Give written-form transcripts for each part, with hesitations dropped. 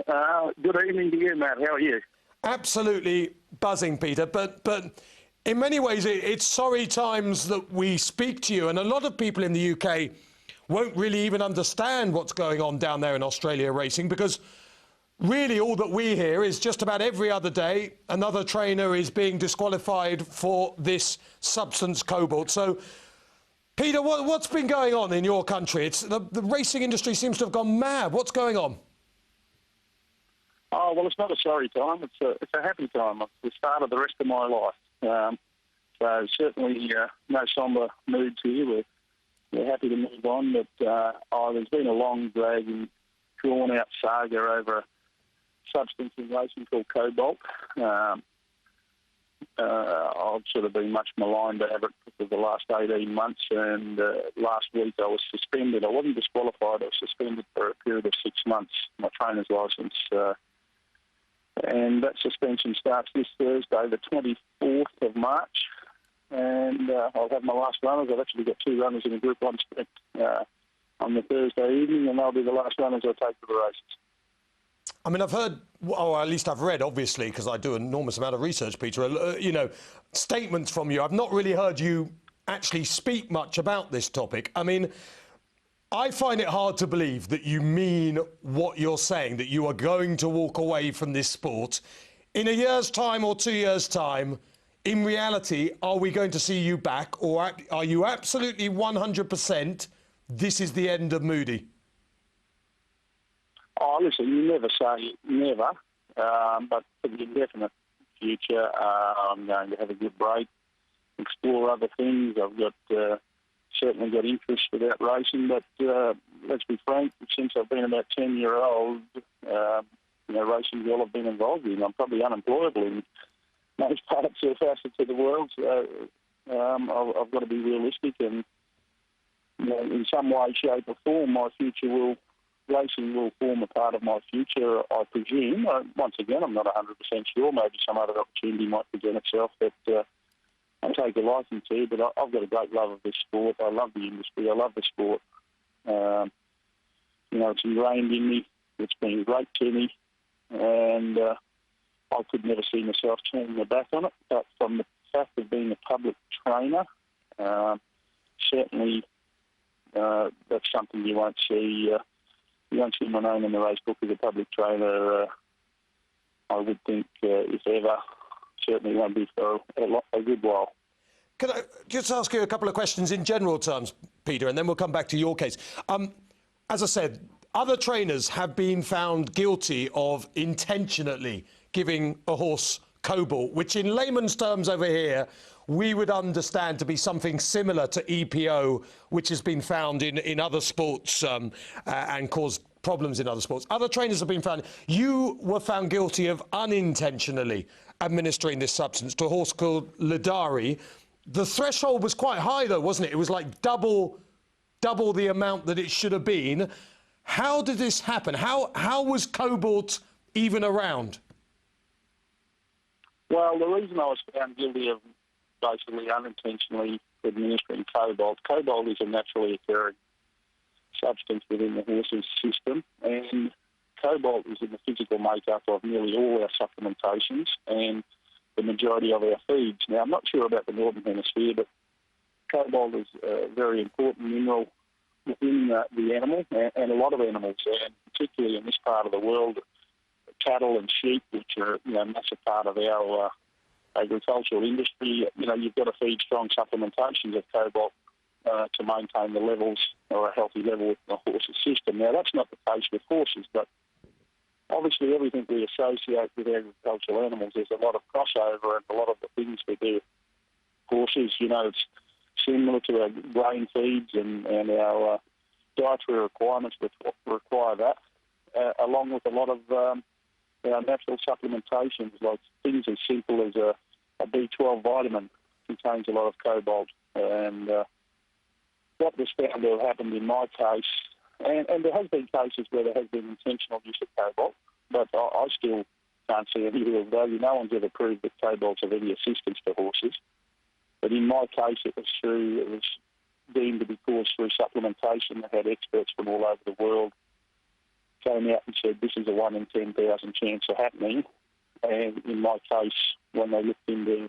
Good evening to you, Matt. How are you? Absolutely buzzing, Peter. But in many ways, it's sorry times that we speak to you, and a lot of people in the UK won't really even understand what's going on down there in Australia racing, because really all that we hear is just about every other day another trainer is being disqualified for this substance, cobalt. So, Peter, what's been going on in your country? The racing industry seems to have gone mad. What's going on? Oh, well, it's not a sorry time. It's a happy time. It's the start of the rest of my life. So certainly no sombre moods here. We're happy to move on. But there's been a long, dragging, drawn-out saga over a substance in racing called cobalt. I've sort of been much maligned over it for the last 18 months, and last week I was suspended. I wasn't disqualified. I was suspended for a period of 6 months, my trainer's licence. And that suspension starts this Thursday, the 24th of March. And I'll have my last runners. I've actually got 2 runners in a Group 1 sprint on the Thursday evening, and they'll be the last runners I take to the races. I mean, I've heard, or at least I've read, obviously, because I do an enormous amount of research, Peter, statements from you. I've not really heard you actually speak much about this topic. I mean, I find it hard to believe that you mean what you're saying, that you are going to walk away from this sport. In a year's time or 2 years' time, in reality, are we going to see you back, or are you absolutely 100% this is the end of Moody? Oh, listen, you never say never, but for the indefinite future, I'm going to have a good break, explore other things. I've got certainly got interest without racing, but let's be frank, since I've been about 10-year-old, racing's all I've been involved in. I'm probably unemployable in most parts or facets of the world, so I've got to be realistic, and in some way, shape or form, racing will form a part of my future, I presume. Once again, I'm not 100% sure. Maybe some other opportunity might present itself that I take a liking to, but I've got a great love of this sport. I love the industry. I love the sport. It's ingrained in me. It's been great to me, and I could never see myself turning my back on it. But from the fact of being a public trainer, certainly that's something you won't see. You won't see my name in the race book as a public trainer. I would think, if ever, certainly won't be for a good while. Can I just ask you a couple of questions in general terms, Peter, and then we'll come back to your case. As I said, other trainers have been found guilty of intentionally giving a horse cobalt, which in layman's terms over here, we would understand to be something similar to EPO, which has been found in other sports and caused problems in other sports. Other trainers have been found. You were found guilty of unintentionally administering this substance to a horse called Ladari. The threshold was quite high, though, wasn't it? It was like double the amount that it should have been. How did this happen? How was cobalt even around? Well, the reason I was found guilty of basically unintentionally administering cobalt is a naturally occurring substance within the horse's system, and cobalt is in the physical makeup of nearly all our supplementations and the majority of our feeds. Now, I'm not sure about the Northern Hemisphere, but cobalt is a very important mineral within the animal and a lot of animals, and particularly in this part of the world, cattle and sheep, which are a massive part of our agricultural industry. You've got to feed strong supplementations of cobalt to maintain the levels or a healthy level with the horse's system. Now, that's not the case with horses, but obviously everything we associate with agricultural animals, there's a lot of crossover, and a lot of the things we do with horses, it's similar to our grain feeds and our dietary requirements require that, along with a lot of our natural supplementations, like things as simple as a B12 vitamin contains a lot of cobalt. And what was found to have happened in my case, and there has been cases where there has been intentional use of cobalt, but I still can't see any real value. No one's ever proved that cobalt's of any assistance to horses. But in my case, it was deemed to be caused through supplementation that had experts from all over the world came out and said this is a 1 in 10,000 chance of happening. And in my case, when they looked into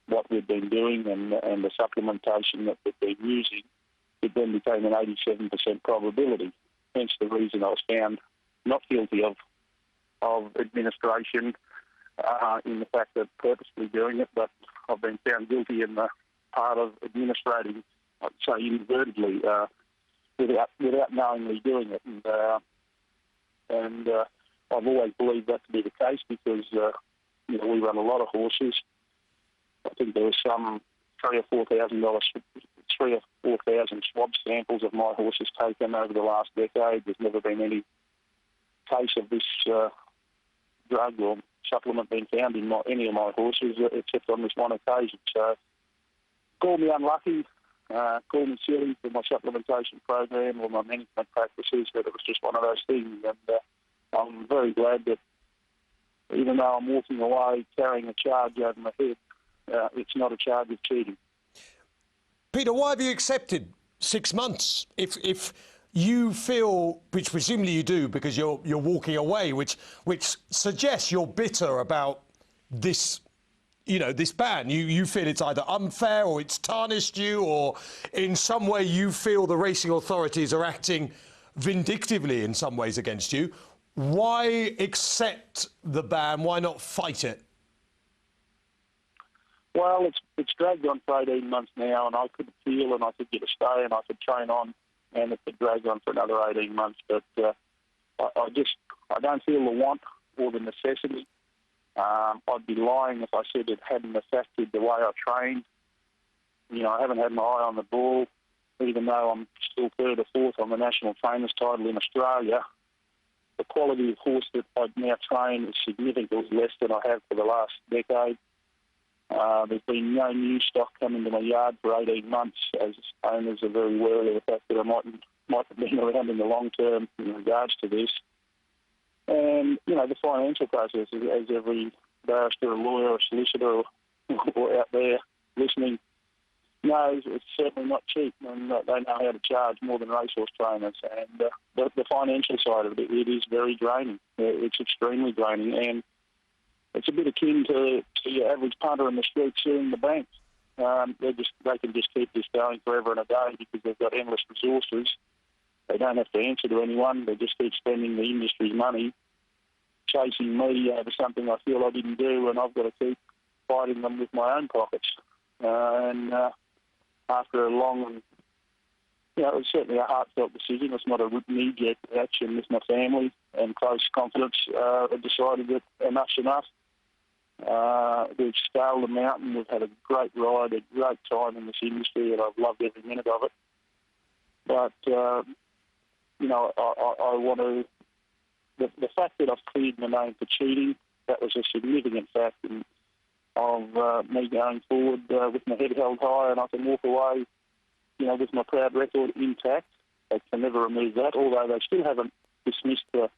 what we've been doing and the supplementation that we've been using, it then became an 87% probability. Hence the reason I was found not guilty of administration in the fact of purposely doing it, but I've been found guilty in the part of administrating, I'd say inadvertently, without knowingly doing it. And I've always believed that to be the case because we run a lot of horses. I think there was some $3,000 or $4,000 swab samples of my horses taken over the last decade. There's never been any case of this drug or supplement being found in any of my horses except on this one occasion. So call me unlucky, call me silly for my supplementation program or my management practices, but it was just one of those things. And I'm very glad that even though I'm walking away carrying a charge over my head, it's not a charge of cheating. Peter, why have you accepted 6 months? If you feel, which presumably you do because you're walking away, which suggests you're bitter about this, this ban. You feel it's either unfair or it's tarnished you, or in some way you feel the racing authorities are acting vindictively in some ways against you. Why accept the ban? Why not fight it? Well, it's dragged on for 18 months now, and I could appeal and I could get a stay and I could train on, and it could drag on for another 18 months. But I don't feel the want or the necessity. I'd be lying if I said it hadn't affected the way I trained. I haven't had my eye on the ball, even though I'm still third or fourth on the national trainers title in Australia. The quality of horse that I now train is significantly less than I have for the last decade. There's been no new stock coming to my yard for 18 months, as owners are very wary of the fact that I might have been around in the long term in regards to this. And, the financial process, as every barrister, or lawyer, or solicitor or out there listening knows, it's certainly not cheap, and they know how to charge more than racehorse trainers. And the financial side of it is very draining. It's extremely draining, and it's a bit akin to your average punter in the street suing the bank. They can just keep this going forever and a day because they've got endless resources. They don't have to answer to anyone. They just keep spending the industry's money, chasing me over something I feel I didn't do, and I've got to keep fighting them with my own pockets. And after a long and, it was certainly a heartfelt decision. It's not a knee-jerk reaction with my family and close confidence. I decided that enough's enough. We've scaled the mountain. We've had a great ride, a great time in this industry, and I've loved every minute of it. But, I want to... The fact that I've cleared my name for cheating, that was a significant fact of me going forward with my head held high, and I can walk away, with my proud record intact. They can never remove that, although they still haven't dismissed the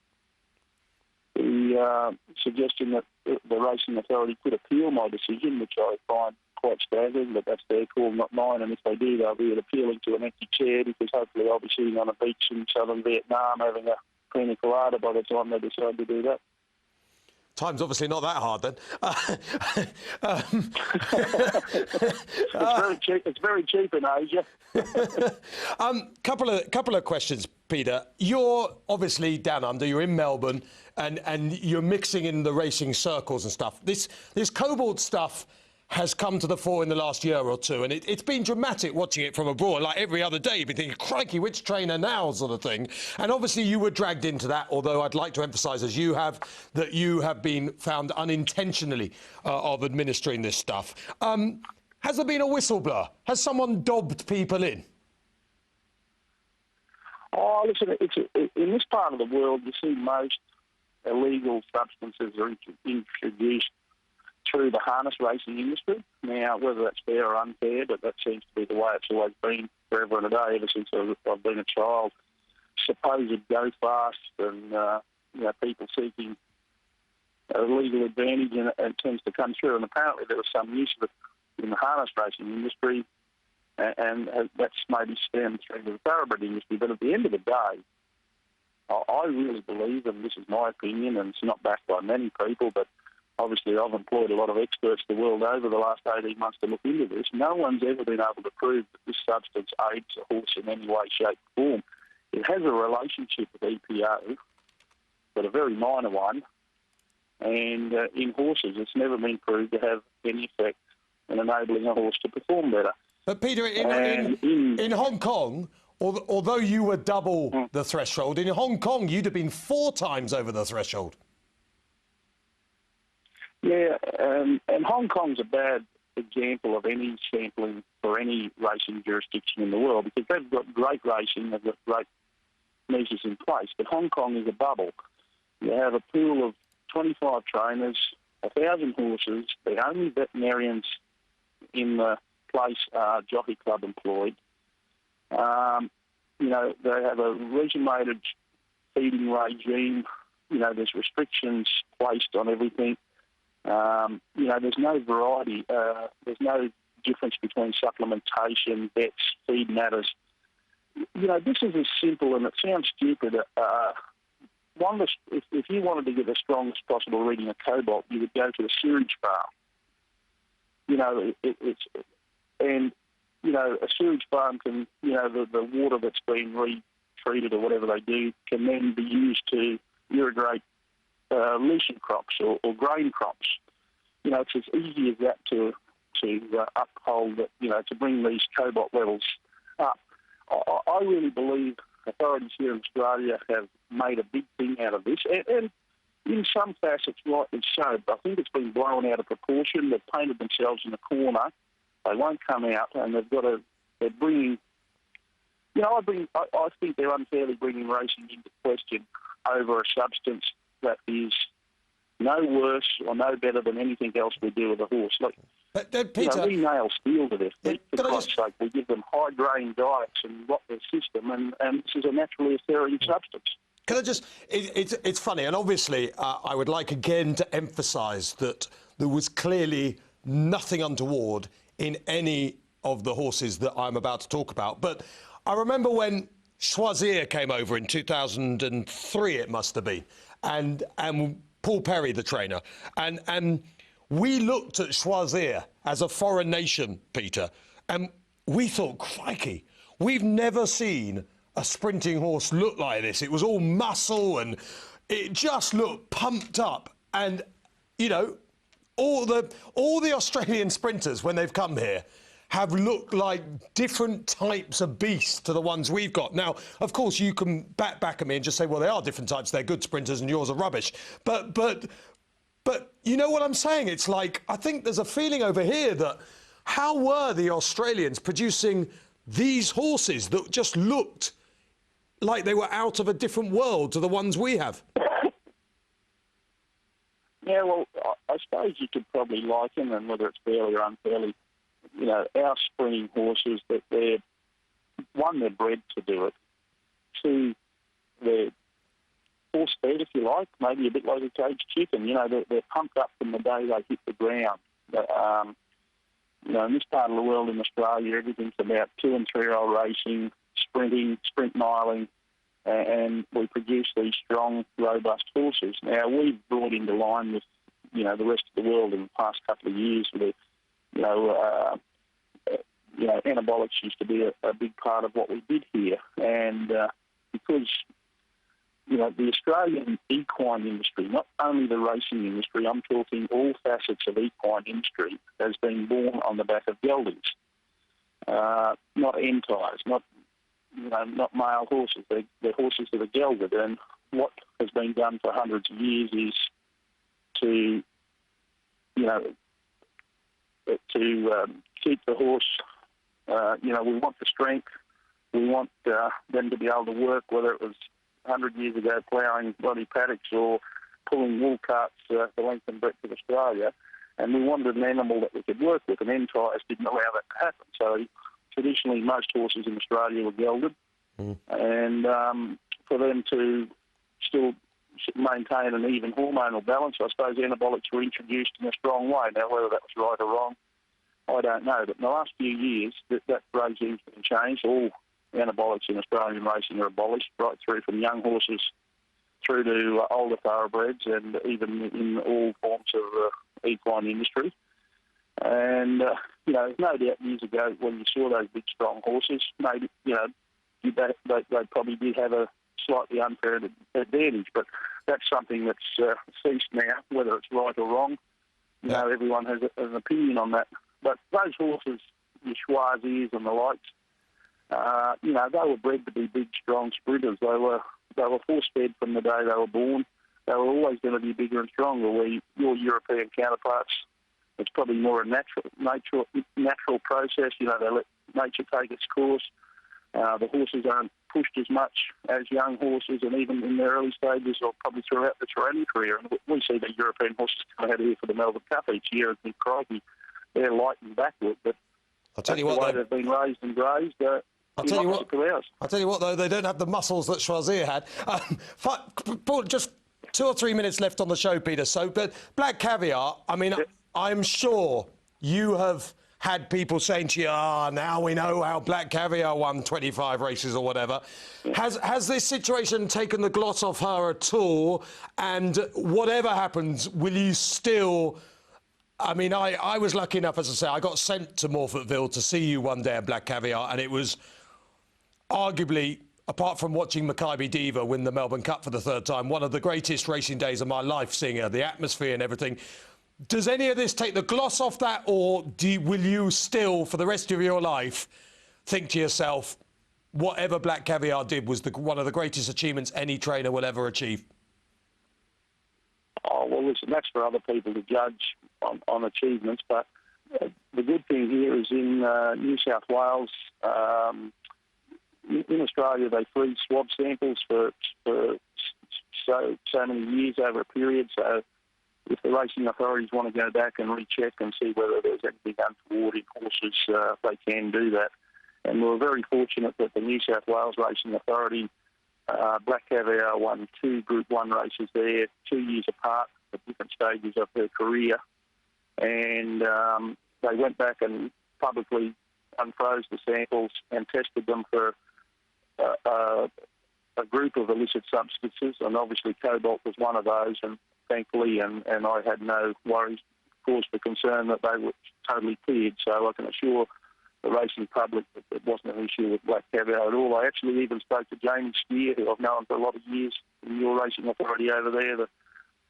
suggestion that the racing authority could appeal my decision, which I find quite staggering, but that's their call, not mine. And if they do, they'll be appealing to an empty chair, because hopefully I'll be sitting on a beach in southern Vietnam having a pina colada by the time they decide to do that. Time's obviously not that hard then. It's very cheap in Asia. Couple of questions, Peter. You're obviously down under. You're in Melbourne, and you're mixing in the racing circles and stuff. This cobalt stuff has come to the fore in the last year or two, and it's been dramatic watching it from abroad. Like every other day, you've been thinking, crikey, which trainer now, sort of thing. And obviously you were dragged into that, although I'd like to emphasise, as you have, that you have been found unintentionally of administering this stuff. Has there been a whistleblower? Has someone dobbed people in? Oh, listen, in this part of the world, you see most illegal substances are introduced through the harness racing industry. Now, whether that's fair or unfair, but that seems to be the way it's always been forever and a day, ever since I've been a child. Supposed go fast and people seeking a legal advantage, and it tends to come through. And apparently there was some use of it in the harness racing industry, and that's maybe stemmed through the thoroughbred industry. But at the end of the day, I really believe, and this is my opinion, and it's not backed by many people, but obviously I've employed a lot of experts the world over the last 18 months to look into this. No one's ever been able to prove that this substance aids a horse in any way, shape, or form. It has a relationship with EPO, but a very minor one, and in horses it's never been proved to have any effect in enabling a horse to perform better. But Peter, in Hong Kong, although you were double the threshold, in Hong Kong you'd have been 4 times over the threshold. Yeah, and Hong Kong's a bad example of any sampling for any racing jurisdiction in the world, because they've got great racing, they've got great measures in place, but Hong Kong is a bubble. You have a pool of 25 trainers, 1,000 horses, the only veterinarians in the place are Jockey Club employed. You know, they have a regimented feeding regime. You know, there's restrictions placed on everything. You know, there's no variety. There's no difference between supplementation, vets, feed matters. You know, this is as simple, and it sounds stupid. If you wanted to get the strongest possible reading of cobalt, you would go to a sewage farm. You know, you know, a sewage farm can, you know, the water that's been retreated or whatever they do can then be used to irrigate lucerne crops or grain crops. You know, it's as easy as that to uphold, you know, to bring these cobalt levels up. I really believe authorities here in Australia have made a big thing out of this, and in some facets rightly so, but I think it's been blown out of proportion. They've painted themselves in a corner. They won't come out, and they're bringing, you know, I think they're unfairly bringing racing into question over a substance that is no worse or no better than anything else we do with a horse. Like, Peter, you know, we nail steel to this. For Christ's sake, we give them high-grain diets and rock their system, and this is a naturally occurring substance. Can I just, it's funny, and obviously I would like again to emphasise that there was clearly nothing untoward in any of the horses that I'm about to talk about. But I remember when Choisir came over in 2003, it must have been, and Paul Perry, the trainer, and we looked at Choisir as a foreign nation, Peter, and we thought, crikey, we've never seen a sprinting horse look like this. It was all muscle and it just looked pumped up. And, you know, all the Australian sprinters, when they've come here, have looked like different types of beasts to the ones we've got. Now, of course, you can back at me and just say, well, they are different types. They're good sprinters and yours are rubbish. But you know what I'm saying? It's like, I think there's a feeling over here that how were the Australians producing these horses that just looked like they were out of a different world to the ones we have? Yeah, well, I suppose you could probably liken them, whether it's fairly or unfairly, you know, our sprinting horses, that they're bred to do it. 2, they're horse-fed, if you like, maybe a bit like a caged chicken. You know, they're pumped up from the day they hit the ground. You know, in this part of the world, in Australia, everything's about 2- and 3-year-old racing, sprinting, sprint miling, and we produce these strong, robust horses. Now, we've brought into line with, you know, the rest of the world in the past couple of years with, you know, anabolics used to be a big part of what we did here. And because, you know, the Australian equine industry, not only the racing industry, I'm talking all facets of equine industry, has been born on the back of geldings, not entires, not male horses. They're horses that are gelded. And what has been done for hundreds of years is to, you know, keep the horse, you know, we want the strength, we want them to be able to work, whether it was 100 years ago ploughing bloody paddocks or pulling wool carts the length and breadth of Australia, and we wanted an animal that we could work with, and entires didn't allow that to happen. So traditionally most horses in Australia were gelded, and for them to still maintain an even hormonal balance, I suppose anabolics were introduced in a strong way. Now, whether that was right or wrong, I don't know. But in the last few years, that regime's been changed. All anabolics in Australian racing are abolished, right through from young horses through to older thoroughbreds and even in all forms of the equine industry. And, there's no doubt years ago when you saw those big, strong horses, maybe, they probably did have a slightly unfair advantage, but that's something that's ceased now, whether it's right or wrong. Everyone has an opinion on that. But those horses, your Schwazies and the likes, they were bred to be big, strong sprinters. They were force-fed from the day they were born. They were always going to be bigger and stronger, where your European counterparts, it's probably more a natural process. They let nature take its course. The horses aren't pushed as much as young horses, and even in their early stages or probably throughout the training career. And we see the European horses come out here for the Melbourne Cup each year and think, crikey, they're light and backward. But I'll tell you what, the way they've been raised and grazed. I'll tell you what, though, they don't have the muscles that Schwazier had. Just 2 or 3 minutes left on the show, Peter. So, but Black Caviar, I mean, I'm sure you have had people saying to you, now we know how Black Caviar won 25 races or whatever. Has this situation taken the gloss off her at all? And whatever happens, will you still... I mean, I was lucky enough, as I say, I got sent to Morphettville to see you one day at Black Caviar, and it was arguably, apart from watching Maccabi Diva win the Melbourne Cup for the 3rd time, one of the greatest racing days of my life, seeing her, the atmosphere and everything. Does any of this take the gloss off that, or will you still, for the rest of your life, think to yourself, whatever Black Caviar did was one of the greatest achievements any trainer will ever achieve? Oh, well, listen, that's for other people to judge on achievements, but the good thing here is in New South Wales, in Australia, they freeze swab samples for so many years over a period, so if the racing authorities want to go back and recheck and see whether there's anything untoward in horses, they can do that. And we're very fortunate that the New South Wales Racing Authority, Black Caviar won 2 Group 1 races there, 2 years apart at different stages of her career. And they went back and publicly unfroze the samples and tested them for a group of illicit substances, and obviously cobalt was one of those, and thankfully, and I had no worries, cause for concern that they were totally cleared. So I can assure the racing public that it wasn't an issue with Black Caviar at all. I actually even spoke to Jamie Steer, who I've known for a lot of years in your racing authority over there, the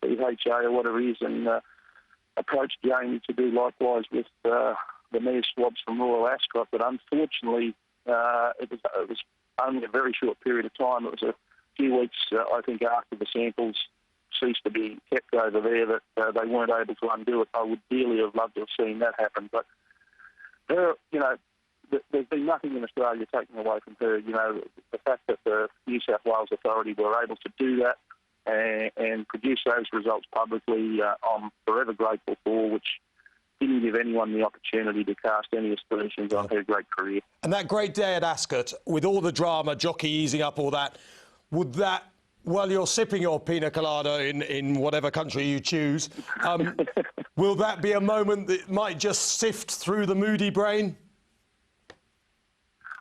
BHA or whatever it is, and approached Jamie to do likewise with the mare swabs from Royal Ascot. But unfortunately, it was only a very short period of time. It was a few weeks, I think, after the samples ceased to be kept over there that they weren't able to undo it. I would dearly have loved to have seen that happen. But there's been nothing in Australia taken away from her. The fact that the New South Wales Authority were able to do that and produce those results publicly, I'm forever grateful for, which didn't give anyone the opportunity to cast any aspersions on her great career. And that great day at Ascot, with all the drama, jockey easing up, all that, would that, while you're sipping your pina colada in whatever country you choose, will that be a moment that might just sift through the Moody brain?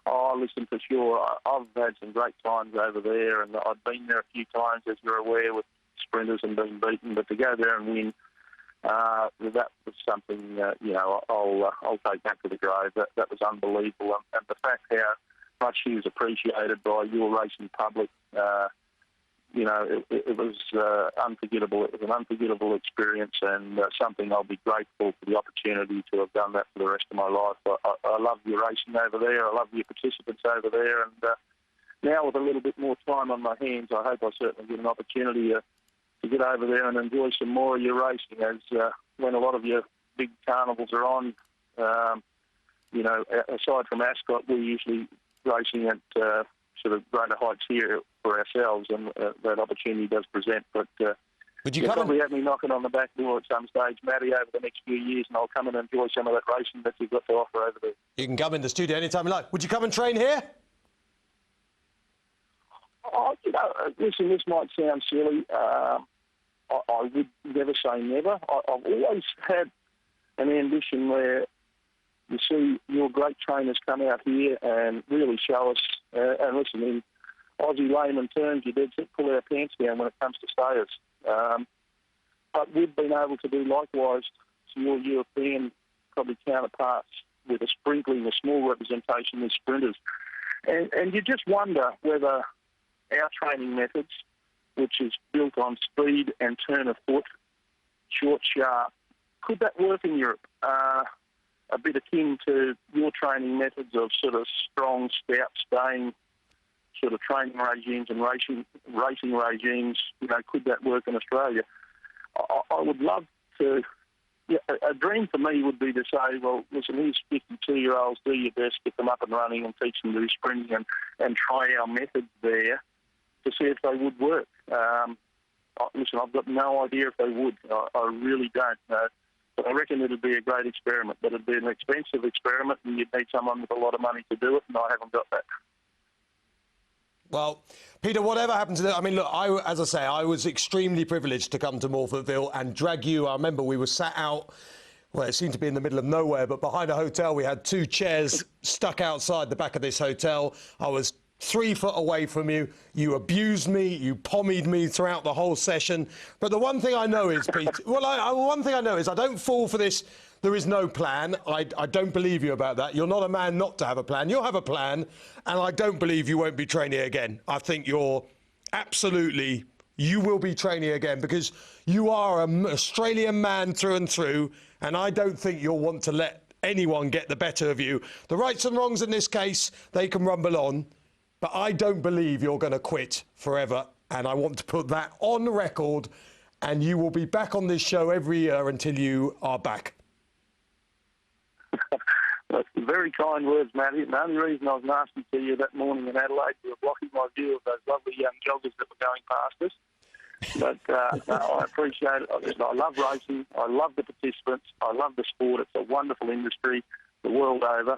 Oh, listen, for sure. I've had some great times over there, and I've been there a few times, as you're aware, with sprinters and been beaten. But to go there and win, that was something, I'll take back to the grave. That was unbelievable. And the fact how much she was appreciated by your racing public, it was unforgettable. It was an unforgettable experience, and something I'll be grateful for the opportunity to have done that for the rest of my life. I love your racing over there. I love your participants over there. And now with a little bit more time on my hands, I hope I certainly get an opportunity to get over there and enjoy some more of your racing, as when a lot of your big carnivals are on, aside from Ascot, we're usually racing at sort of greater heights here for ourselves, and that opportunity does present. But would you probably have me knocking on the back door at some stage, Matty, over the next few years, and I'll come and enjoy some of that racing that you've got to offer over there. You can come in the studio anytime you like. Would you come and train here? Oh, listen, this might sound silly. I would never say never. I've always had an ambition where, to see your great trainers come out here and really show us, and listen, in Aussie layman terms, you did pull our pants down when it comes to stayers. But we've been able to do likewise to your European probably counterparts with a sprinkling, a small representation with sprinters. And you just wonder whether our training methods, which is built on speed and turn of foot, short, sharp, could that work in Europe? A bit akin to your training methods of sort of strong, stout, staying sort of training regimes and racing regimes, could that work in Australia? I would love to. Yeah, a dream for me would be to say, well, listen, here's 52-year-olds, do your best, get them up and running and teach them to do sprinting and try our methods there to see if they would work. Listen, I've got no idea if they would. I really don't know. But I reckon it'd be a great experiment, but it'd be an expensive experiment and you'd need someone with a lot of money to do it, and I haven't got that. Well, Peter, whatever happened to I mean, look, as I say, I was extremely privileged to come to Morphettville and drag you. I remember we were sat out, well, it seemed to be in the middle of nowhere, but behind a hotel. We had 2 chairs stuck outside the back of this hotel. I was 3 foot away from you. You abused me. You pommied me throughout the whole session. But the one thing I know is, Pete, one thing I know is I don't fall for this. There is no plan. I don't believe you about that. You're not a man not to have a plan. You'll have a plan, and I don't believe you won't be training again. I think you will be training again because you are an Australian man through and through, and I don't think you'll want to let anyone get the better of you. The rights and wrongs in this case, they can rumble on, but I don't believe you're going to quit forever, and I want to put that on record, and you will be back on this show every year until you are back. That's very kind words, Matty. The only reason I was nasty to you that morning in Adelaide, you were blocking my view of those lovely young joggers that were going past us. But no, I appreciate it. I love racing. I love the participants. I love the sport. It's a wonderful industry the world over.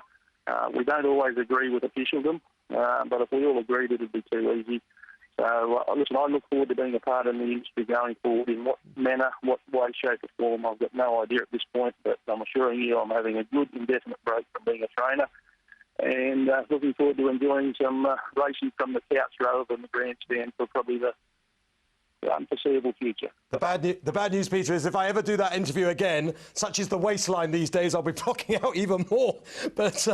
We don't always agree with officialdom, but if we all agreed, it would be too easy. So, listen, I look forward to being a part of the industry going forward. In what manner, what way, shape or form, I've got no idea at this point, but I'm assuring you I'm having a good, indefinite break from being a trainer and looking forward to enjoying some racing from the couch rather than the grandstand for probably the unforeseeable future. The bad news, Peter, is if I ever do that interview again, such is the waistline these days, I'll be blocking out even more. But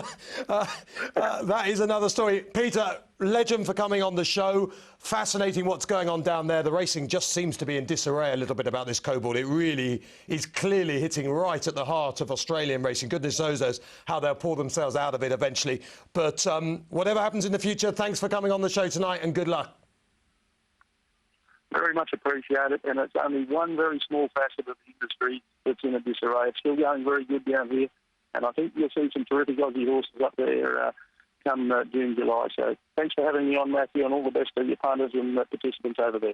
that is another story. Peter, legend for coming on the show. Fascinating what's going on down there. The racing just seems to be in disarray a little bit about this cobalt. It really is clearly hitting right at the heart of Australian racing. Goodness knows how they'll pull themselves out of it eventually. But whatever happens in the future, thanks for coming on the show tonight and good luck. Very much appreciate it, and it's only one very small facet of the industry that's in a disarray. It's still going very good down here, and I think you'll see some terrific Aussie horses up there come June, July. So thanks for having me on, Matthew, and all the best to your punters and participants over there.